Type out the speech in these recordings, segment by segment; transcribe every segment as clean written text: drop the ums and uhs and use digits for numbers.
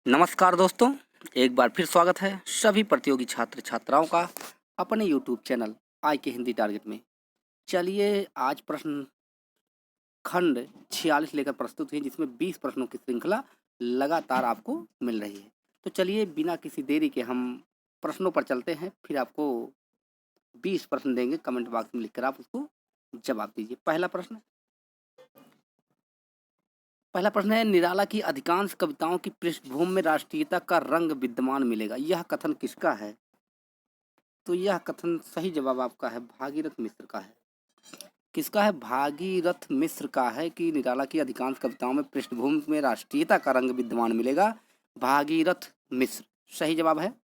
नमस्कार दोस्तों, एक बार फिर स्वागत है सभी प्रतियोगी छात्र छात्राओं का अपने यूट्यूब चैनल आई के हिंदी टारगेट में। चलिए आज प्रश्न खंड 46 लेकर प्रस्तुत हुई, जिसमें 20 प्रश्नों की श्रृंखला लगातार आपको मिल रही है। तो चलिए बिना किसी देरी के हम प्रश्नों पर चलते हैं, फिर आपको 20 प्रश्न देंगे, कमेंट बॉक्स में लिखकर आप उसको जवाब दीजिए। पहला प्रश्न है, निराला की अधिकांश कविताओं की पृष्ठभूमि में राष्ट्रीयता का रंग विद्यमान मिलेगा, यह कथन किसका है? तो यह कथन सही जवाब आपका है भागीरथ मिश्र का है। किसका है? भागीरथ मिश्र का है कि निराला की अधिकांश कविताओं में पृष्ठभूमि में राष्ट्रीयता का रंग विद्यमान मिलेगा। भागीरथ मिश्र सही जवाब है।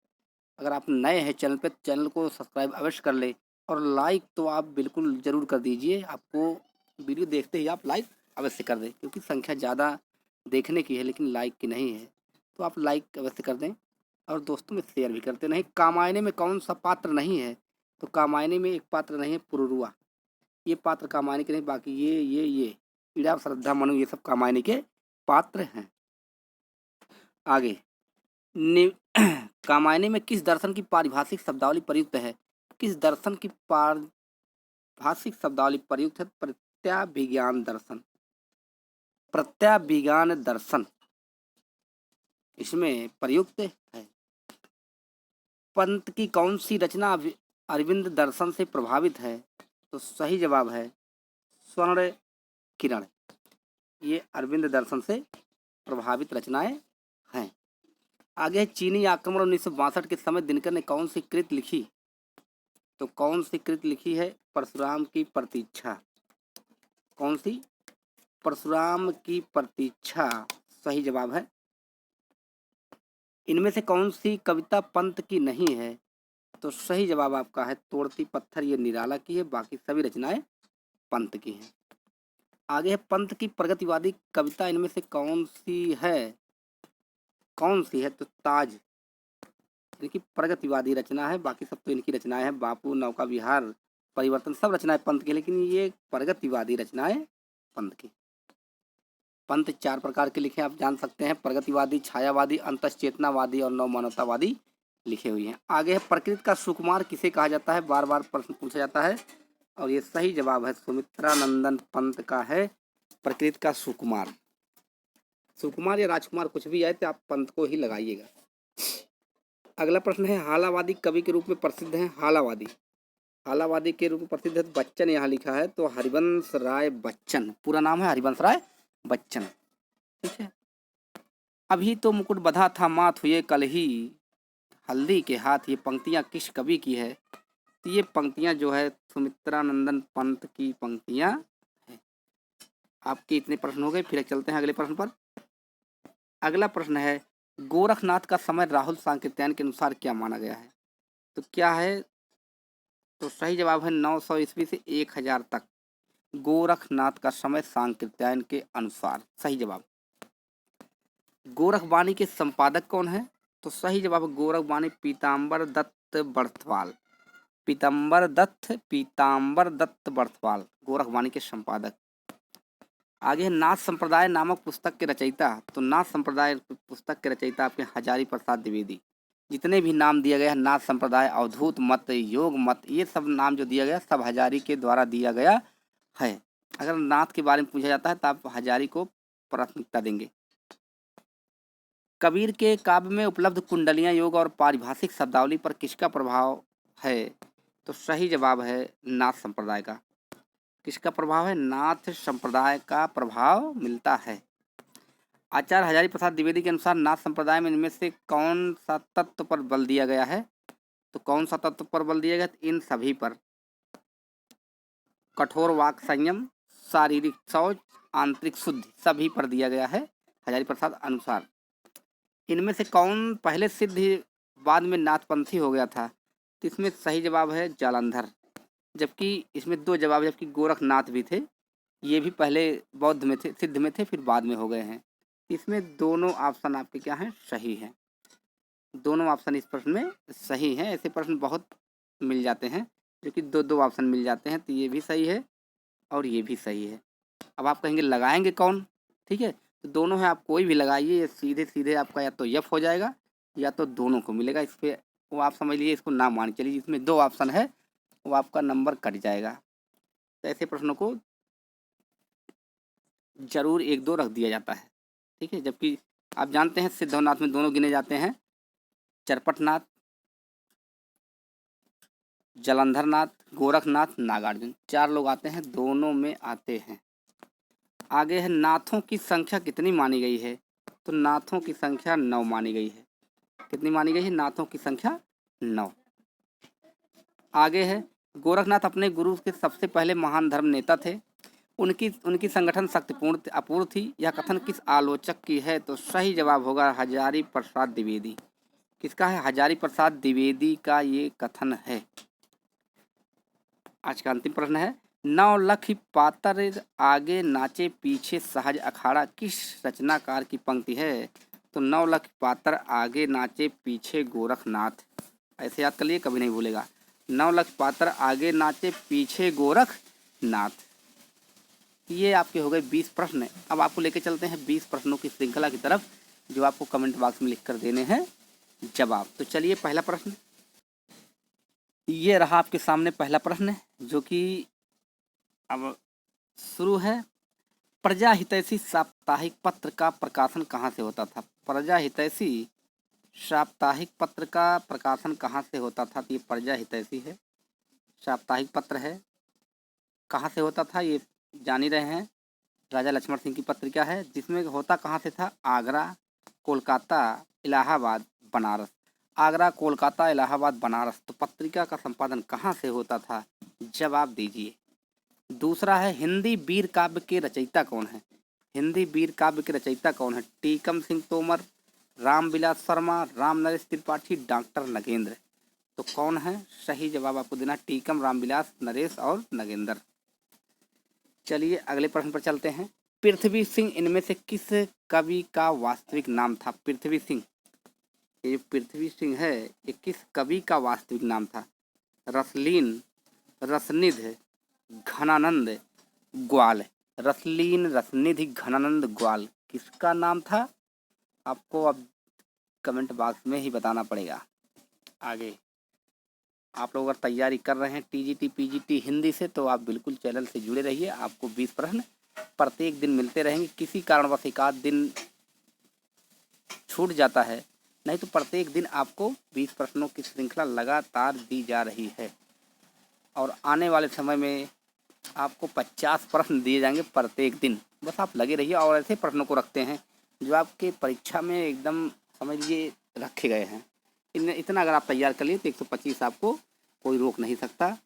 अगर आप नए हैं चैनल पे, चैनल को सब्सक्राइब अवश्य कर ले और लाइक तो आप बिल्कुल ज़रूर कर दीजिए। आपको वीडियो देखते ही आप लाइक अवश्य कर दें, क्योंकि संख्या ज़्यादा देखने की है लेकिन लाइक की नहीं है, तो आप लाइक अवश्य कर दें और दोस्तों में शेयर भी करते नहीं। कामायनी में कौन सा पात्र नहीं है? तो कामायनी में एक पात्र नहीं है, पुरुरुआ। ये पात्र कामायनी के नहीं, बाकी ये इड़ा, श्रद्धा, मनु, ये सब कामायनी के पात्र हैं। आगे कामायनी में किस दर्शन की पारिभाषिक शब्दावली प्रयुक्त है? किस दर्शन की पारिभाषिक शब्दावली प्रयुक्त है? प्रत्याभिज्ञान दर्शन। प्रत्याभिज्ञान दर्शन इसमें प्रयुक्त है। पंत की कौन सी रचना अरविंद दर्शन से प्रभावित है? तो सही जवाब है स्वर्ण किरण। ये अरविंद दर्शन से प्रभावित रचनाएं हैं। आगे है, चीनी आक्रमण 1962 के समय दिनकर ने कौन सी कृत लिखी? तो कौन सी कृत लिखी है? परशुराम की प्रतीक्षा। कौन सी? परशुराम की प्रतीक्षा सही जवाब है। इनमें से कौन सी कविता पंत की नहीं है? तो सही जवाब आपका है तोड़ती पत्थर, ये निराला की है, बाकी सभी रचनाएं पंत की हैं। आगे है, पंत की प्रगतिवादी कविता इनमें से कौन सी है? कौन सी है? तो ताज इनकी प्रगतिवादी रचना है, बाकी सब तो इनकी रचनाएं हैं। बापू, नौका विहार, परिवर्तन, सब रचनाएं पंत की, लेकिन ये प्रगतिवादी रचनाएं पंत की। पंत 4 प्रकार के लिखे, आप जान सकते हैं, प्रगतिवादी, छायावादी, अंतश्चेतनावादी और नवमानवतावादी लिखे हुए हैं। आगे है, प्रकृति का सुकुमार किसे कहा जाता है? बार बार प्रश्न पूछा जाता है और ये सही जवाब है सुमित्रानंदन पंत का है प्रकृति का सुकुमार। सुकुमार या राजकुमार कुछ भी आए तो आप पंत को ही लगाइएगा। अगला प्रश्न है, हालावादी कवि के रूप में प्रसिद्ध है। हालावादी के रूप में प्रसिद्ध है, बच्चन यहाँ लिखा है, तो हरिवंश राय बच्चन, पूरा नाम है हरिवंश राय बच्चन। ठीक है। अभी तो मुकुट बधा था, माथ हुए कल ही हल्दी के हाथ, ये पंक्तियां किस कवि की है? तो ये पंक्तियां जो है सुमित्रानंदन पंत की पंक्तियां हैं। आपके इतने प्रश्न हो गए, फिर चलते हैं अगले प्रश्न पर। अगला प्रश्न है, गोरखनाथ का समय राहुल सांकृत्यायन के अनुसार क्या माना गया है? तो क्या है? तो सही जवाब है 900 ईस्वी से 1000 तक गोरखनाथ का समय सांकृत्यायन के अनुसार। सही जवाब। गोरखवाणी के संपादक कौन है? तो सही जवाब है गोरखवाणी पीताम्बर दत्त बर्थवाल। पीताम्बर दत्त बर्थवाल गोरखवाणी के संपादक। आगे है, नाथ संप्रदाय नामक पुस्तक के रचयिता। तो नाथ संप्रदाय पुस्तक के रचयिता आपके हजारी प्रसाद द्विवेदी। जितने भी नाम दिया गया है, नाथ संप्रदाय, अवधूत मत, योग मत, ये सब नाम जो दिया गया सब हजारी के द्वारा दिया गया है। अगर नाथ के बारे में पूछा जाता है तो आप हजारी को प्राथमिकता देंगे। कबीर के काव्य में उपलब्ध कुंडलियां, योग और पारिभाषिक शब्दावली पर किसका प्रभाव है? तो सही जवाब है नाथ संप्रदाय का। किसका प्रभाव है? नाथ संप्रदाय का प्रभाव मिलता है। आचार्य हजारी प्रसाद द्विवेदी के अनुसार नाथ संप्रदाय में इनमें से कौन सा तत्व पर बल दिया गया है? तो कौन सा तत्व पर बल दिया गया? इन सभी पर। कठोर वाक संयम, शारीरिक शौच, आंतरिक शुद्धि, सभी पर दिया गया है हजारी प्रसाद अनुसार। इनमें से कौन पहले सिद्ध बाद में नाथपंथी हो गया था? तो इसमें सही जवाब है जालंधर। जबकि इसमें 2 जवाब, जबकि गोरखनाथ भी थे, ये भी पहले बौद्ध में थे, सिद्ध में थे, फिर बाद में हो गए हैं। इसमें दोनों ऑप्शन आपके क्या हैं? सही हैं। दोनों ऑप्शन इस प्रश्न में सही हैं। ऐसे प्रश्न बहुत मिल जाते हैं जो कि 2-2 ऑप्शन मिल जाते हैं, तो ये भी सही है और ये भी सही है। अब आप कहेंगे लगाएंगे कौन? ठीक है, तो दोनों है, आप कोई भी लगाइए, ये सीधे सीधे आपका या तो यफ हो जाएगा या तो दोनों को मिलेगा। इस पर वो आप समझ लीजिए, इसको ना मान चलिए, जिसमें 2 ऑप्शन है वो आपका नंबर कट जाएगा। तो ऐसे प्रश्नों को जरूर 1-2 रख दिया जाता है, ठीक है। जबकि आप जानते हैं सिद्धनाथ में दोनों गिने जाते हैं, चरपटनाथ, जलंधरनाथ, गोरखनाथ, नागार्जुन, 4 लोग आते हैं, दोनों में आते हैं। आगे है नाथों की संख्या कितनी मानी गई है? तो नाथों की संख्या 9 मानी गई है। कितनी मानी गई है? नाथों की संख्या 9। आगे है गोरखनाथ अपने गुरु के सबसे पहले महान धर्म नेता थे। उनकी उनकी संगठन शक्तिपूर्ण अपूर्व थी। यह कथन किस आलोचक की है? तो सही जवाब होगा हजारी प्रसाद द्विवेदी। किसका है? हजारी प्रसाद द्विवेदी का ये कथन है। आज का अंतिम प्रश्न है, नौ लखी पातर आगे नाचे पीछे सहज अखाड़ा किस रचनाकार की पंक्ति है? तो 9 लख पातर आगे नाचे पीछे गोरखनाथ। ऐसे याद कर लिए, कभी नहीं भूलेगा। 9 लख पातर आगे नाचे पीछे गोरखनाथ। ये आपके हो गए 20 प्रश्न। अब आपको लेके चलते हैं 20 प्रश्नों की श्रृंखला की तरफ, जो आपको कमेंट बॉक्स में लिख कर देने हैं जवाब। तो चलिए पहला प्रश्न, ये रहा आपके सामने पहला प्रश्न, जो कि अब शुरू है। प्रजा हितैषी साप्ताहिक पत्र का प्रकाशन कहाँ से होता था? प्रजा हितैषी साप्ताहिक पत्र का प्रकाशन कहाँ से होता था? तो ये प्रजा हितैषी है, साप्ताहिक पत्र है। कहाँ से होता था ये जान ही रहे हैं, राजा लक्ष्मण सिंह की पत्रिका है। जिसमें होता कहाँ से था? आगरा, कोलकाता, इलाहाबाद, बनारस। आगरा, कोलकाता, इलाहाबाद, बनारस। तो पत्रिका का संपादन कहाँ से होता था? जवाब दीजिए। दूसरा है, हिंदी वीर काव्य के रचयिता कौन है? हिंदी वीर काव्य के रचयिता कौन है? टीकम सिंह तोमर, रामविलास शर्मा, राम नरेश त्रिपाठी, डॉक्टर नगेंद्र। तो कौन है? सही जवाब आपको देना टीकम, रामविलास, नरेश और नगेंद्र। चलिए अगले प्रश्न पर चलते हैं। पृथ्वी सिंह इनमें से किस कवि का वास्तविक नाम था? पृथ्वी सिंह, ये पृथ्वी सिंह है, ये किस कवि का वास्तविक नाम था? रसलीन, रसनिध, घनानंद, ग्वाल। रसलीन, रसनिधि, घनानंद, ग्वाल किसका नाम था? आपको अब कमेंट बॉक्स में ही बताना पड़ेगा। आगे आप लोग अगर तैयारी कर रहे हैं टीजीटी पीजीटी हिंदी से, तो आप बिल्कुल चैनल से जुड़े रहिए। आपको 20 प्रश्न प्रत्येक दिन मिलते रहेंगे। किसी कारणवश एक आध दिन छूट जाता है, नहीं तो प्रत्येक दिन आपको 20 प्रश्नों की श्रृंखला लगातार दी जा रही है। और आने वाले समय में आपको 50 प्रश्न दिए जाएंगे प्रत्येक दिन। बस आप लगे रहिए। और ऐसे प्रश्नों को रखते हैं जो आपके परीक्षा में एकदम समझ लीजिए रखे गए हैं। इतना अगर आप तैयार कर लिए तो 125 आपको कोई रोक नहीं सकता।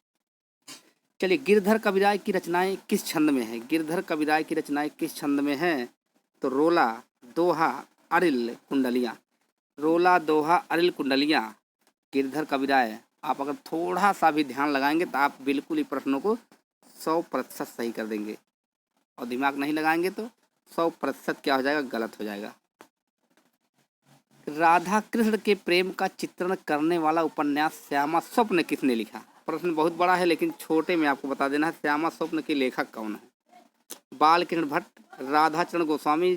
चलिए, गिरधर कविराय की रचनाएं किस छंद में है? गिरधर कविराय की रचनाएं किस छंद में है? तो रोला, दोहा, अरिल, कुंडलियाँ। रोला, दोहा, अरिल, कुंडलियाँ गिरधर कविराय। आप अगर थोड़ा सा भी ध्यान लगाएंगे तो आप बिल्कुल ही प्रश्नों को 100% सही कर देंगे। और दिमाग नहीं लगाएंगे तो 100% क्या हो जाएगा? गलत हो जाएगा। राधा कृष्ण के प्रेम का चित्रण करने वाला उपन्यास श्यामा स्वप्न किसने लिखा? प्रश्न बहुत बड़ा है लेकिन छोटे में आपको बता देना है, श्यामा स्वप्न के लेखक कौन है? बालकृष्ण भट्ट, राधाचरण गोस्वामी,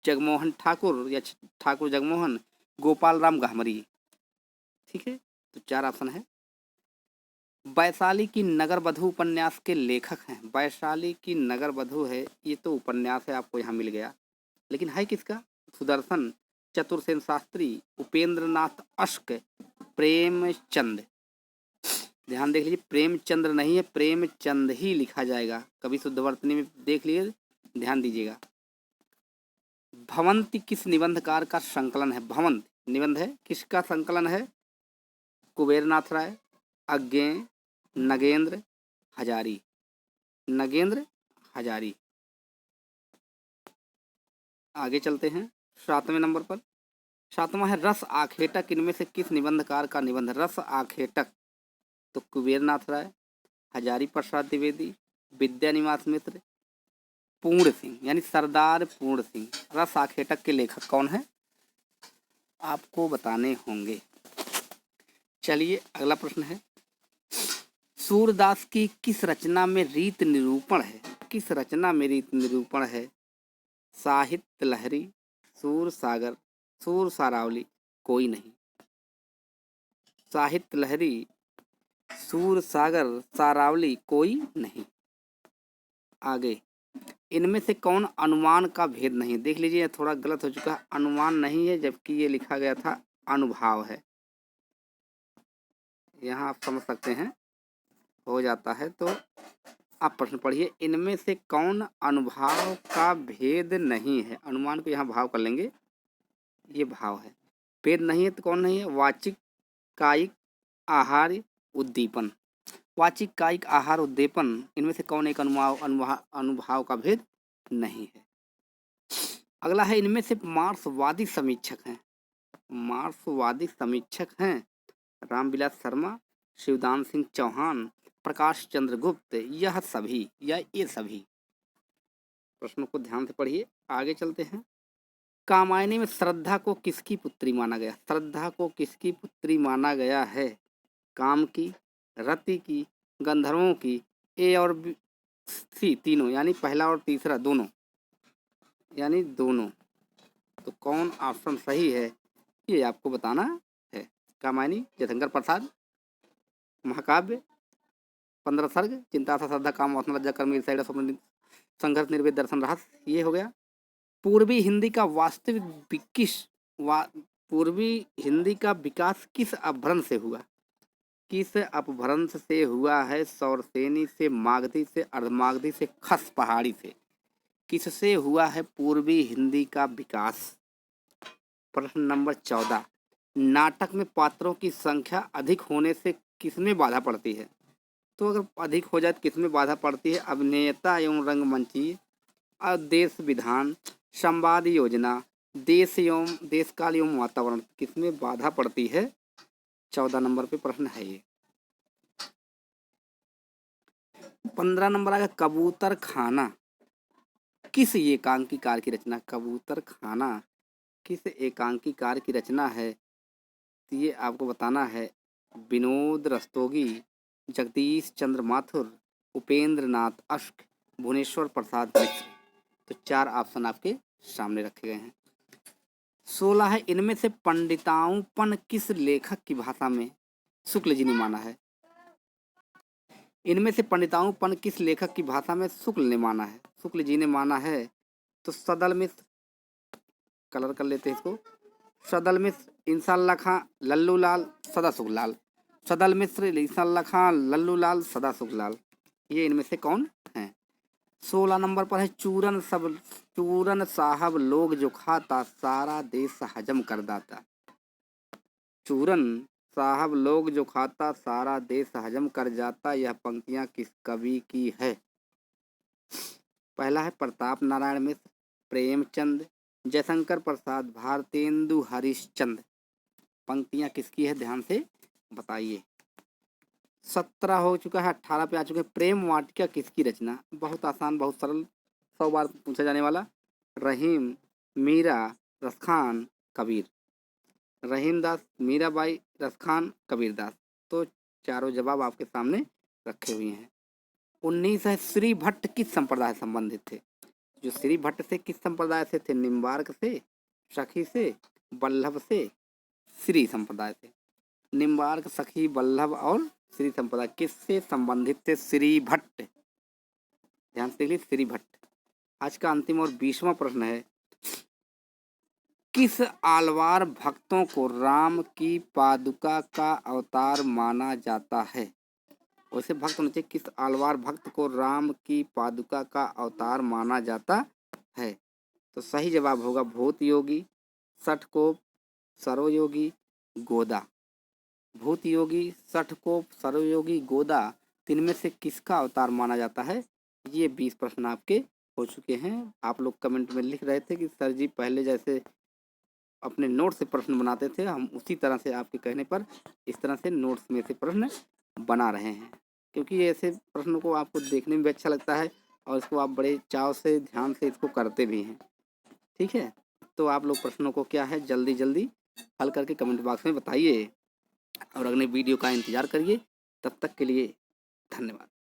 जगमोहन ठाकुर या ठाकुर जगमोहन, गोपाल राम गाहमरी। ठीक है, तो 4 ऑप्शन है। वैशाली की नगर बधू उपन्यास के लेखक हैं। वैशाली की नगर बधू है, ये तो उपन्यास है, आपको यहाँ मिल गया। लेकिन है किसका? सुदर्शन, चतुर्सेन शास्त्री, उपेंद्र नाथ अश्क, प्रेमचंद। ध्यान देख लीजिए, प्रेमचंद्र नहीं है, प्रेमचंद ही लिखा जाएगा। कभी शुद्धवर्तनी में देख लिए, ध्यान दीजिएगा। भवंती किस निबंधकार का संकलन है? भवंत निबंध है, किसका संकलन है? कुबेरनाथ राय, अज्ञेय, नगेंद्र, हजारी। नगेंद्र हजारी। आगे चलते हैं 7वें नंबर पर। 7वां है रस आखेटक इनमें से किस निबंधकार का निबंध? रस आखेटक तो कुबेरनाथ राय, हजारी प्रसाद द्विवेदी, विद्यानिवास मित्र, पूर्ण सिंह यानी सरदार पूर्ण सिंह। रस आखेटक के लेखक कौन है? आपको बताने होंगे। चलिए अगला प्रश्न है, सूरदास की किस रचना में रीत निरूपण है? किस रचना में रीत निरूपण है? साहित्य लहरी, सूर सागर, सूर सारावली कोई नहीं। साहित्य लहरी, सूर सागर, सारावली कोई नहीं। आगे, इनमें से कौन अनुमान का भेद नहीं? देख लीजिए यह थोड़ा गलत हो चुका है, अनुमान नहीं है जबकि ये लिखा गया था अनुभाव है। यहाँ आप समझ सकते हैं, हो जाता है। तो आप प्रश्न पढ़िए, इनमें से कौन अनुभाव का भेद नहीं है? अनुमान को यहाँ भाव कर लेंगे, ये भाव है। भेद नहीं है तो कौन नहीं है? वाचिक, कायिक, आहार, उद्दीपन। वाचिक, कायिक, आहार, उद्दीपन, इनमें से कौन एक अनुभाव का भेद नहीं है? अगला है, इनमें से मार्क्सवादी समीक्षक हैं। मार्क्सवादी समीक्षक हैं रामविलास शर्मा, शिवदान सिंह चौहान, प्रकाश चंद्र गुप्त, यह सभी या ये सभी। प्रश्नों को ध्यान से पढ़िए, आगे चलते हैं। कामायनी में श्रद्धा को किसकी पुत्री माना गया? श्रद्धा को किसकी पुत्री माना गया है? काम की, रति की, गंधर्वों की, ए और सी तीनों, यानी पहला और तीसरा दोनों, यानी दोनों। तो कौन ऑप्शन सही है ये आपको बताना है। कामायनी, जयशंकर प्रसाद, महाकाव्य, 15 सर्ग, चिंता सा श्रद्धा काम वासना लज्जा कर्म ईर्ष्या स्वप्न संघर्ष निर्वेद दर्शन रहस्य, ये हो गया। पूर्वी हिंदी का पूर्वी हिंदी का विकास किस अपभ्रंश से हुआ? किस अपभ्रंश से हुआ है? सौरसेनी से, मागधी से, अर्धमागधी से, खस पहाड़ी से, किससे हुआ है पूर्वी हिंदी का विकास? प्रश्न नंबर 14, नाटक में पात्रों की संख्या अधिक होने से किसमें बाधा पड़ती है? तो अगर अधिक हो जाए तो किसमें बाधा पड़ती है? अभिनेता एवं रंगमंची, देश विधान, संवाद योजना, देश काल एवं वातावरण, किसमें बाधा पड़ती है? 14 नंबर पे प्रश्न है ये। 15 नंबर आ गया, कबूतर खाना किस एकांकीकार की रचना? कबूतर खाना किस एकांकीकार की रचना है? तो ये आपको बताना है। विनोद रस्तोगी, जगदीश चंद्र माथुर, उपेंद्र नाथ अश्क, भुवनेश्वर प्रसाद मिश्र। तो 4 ऑप्शन आपके सामने रखे गए हैं। 16 है, इनमें से पंडिताऊपन किस लेखक की भाषा में शुक्ल जी ने माना है? इनमें से पंडिताऊपन किस लेखक की भाषा में शुक्ल ने माना है? शुक्ल जी ने माना है। तो सदल मिश्र, कलर कर लेते हैं इसको, सदल मिश्र, इंसाल्लाह खां, लल्लू लाल, सदा सुखलाल। सदल मिश्र, इंसाल्लाह खां, लल्लू लाल, सदा सुखलाल, ये इनमें से कौन है? 16 नंबर पर है, चूरन साहब लोग जो खाता सारा देश हजम कर दाता। चूरन साहब लोग जो खाता सारा देश हजम कर जाता, यह पंक्तियां किस कवि की है? पहला है प्रताप नारायण मिश्र, प्रेमचंद, जयशंकर प्रसाद, भारतेंदु हरिश्चंद्र। पंक्तियां किसकी है ध्यान से बताइए। 17 हो चुका है, 18 पे आ चुके हैं। प्रेम वाटिका किसकी रचना? बहुत आसान, बहुत सरल, 100 बार पूछा जाने वाला। रहीम, मीरा, रसखान, कबीर। रहीम दास, मीराबाई, रसखान, कबीर दास। तो चारों जवाब आपके सामने रखे हुए हैं। 19 है, श्री भट्ट किस संप्रदाय से संबंधित थे? जो श्री भट्ट से किस संप्रदाय से थे? निम्बार्क से, सखी से, वल्लभ से, श्री संप्रदाय से। निम्बार्क, सखी, वल्लभ और श्री संप्रदाय किससे संबंधित थे? श्री भट्ट। ध्यान से देखिए, श्री भट्ट। आज का अंतिम और 20वां प्रश्न है, किस आलवार भक्तों को राम की पादुका का अवतार माना जाता है? वैसे भक्त होने चाहिए, किस आलवार भक्त को राम की पादुका का अवतार माना जाता है? तो सही जवाब होगा भूत योगी, सठकोप, सरोयोगी, गोदा। भूत योगी, सठकोप, सरोयोगी, गोदा, तीन में से किसका अवतार माना जाता है? ये 20 प्रश्न आपके हो चुके हैं। आप लोग कमेंट में लिख रहे थे कि सर जी पहले जैसे अपने नोट से प्रश्न बनाते थे, हम उसी तरह से आपके कहने पर इस तरह से नोट्स में से प्रश्न बना रहे हैं, क्योंकि ऐसे प्रश्नों को आपको देखने में भी अच्छा लगता है और इसको आप बड़े चाव से, ध्यान से इसको करते भी हैं। ठीक है, तो आप लोग प्रश्नों को क्या है जल्दी जल्दी हल करके कमेंट बॉक्स में बताइए और अगले वीडियो का इंतज़ार करिए। तब तक के लिए धन्यवाद।